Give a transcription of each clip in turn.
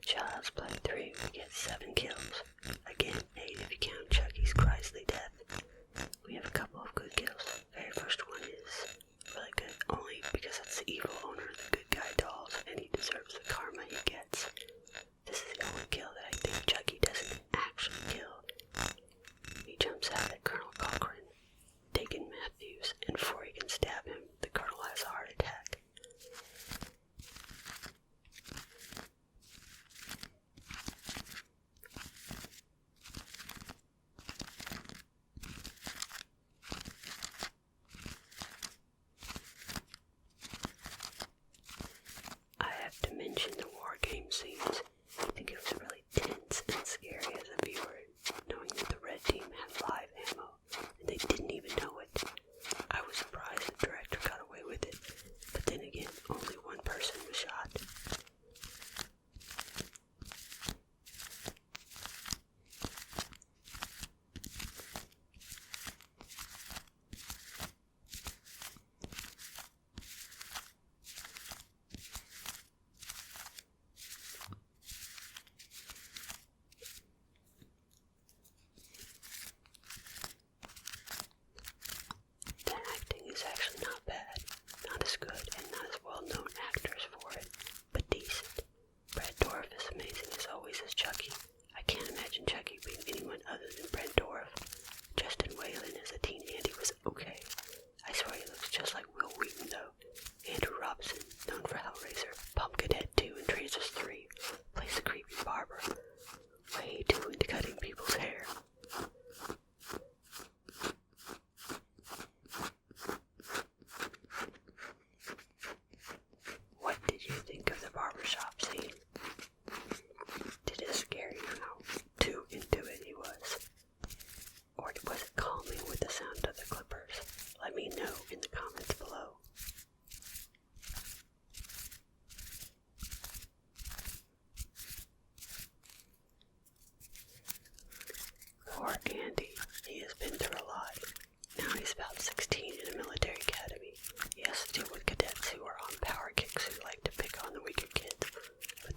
Child's Play 3, we get 7 kills. Again, 8 if you count Chucky's grisly death. We have a couple of good kills. The very first one is really good, only because it's the evil owner of the good guy dolls, and he deserves the karma he gets. This is the only kill that I think Chucky doesn't actually kill. He jumps out at Colonel Cochran, Dagan Matthews, and before he can stab him, the Colonel has a heart attack. I have to mention the war game scenes. I think it was really tense and scary as a viewer, knowing that the red team had live ammo, and they didn't even know it. I was surprised the director got away with it, but then again, only one person was shot. The acting is actually not bad, not as good and not as well-known actors for it, but decent. Brad Dourif is amazing as always as Chucky. I can't imagine Chucky being anyone other than Brad Dourif. Justin Whalen as a teen Andy was okay. I swear he looks just like Will Wheaton though. Andrew Robinson, known for Hellraiser, Pumpkinhead 2 and Traces 3, plays the creepy barber. Way too into cutting people's hair. What did you think of the barbershop scene? Did it scare you how too into it he was? Or was it calming with the sound of the clippers? Let me know in the comments below. Poor Andy, he has been through a lot. Now he's about 16 in a military academy. He has to deal with cadets who are on power kicks who like to pick on the weaker kids. But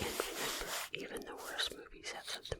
And remember, even the worst movies have something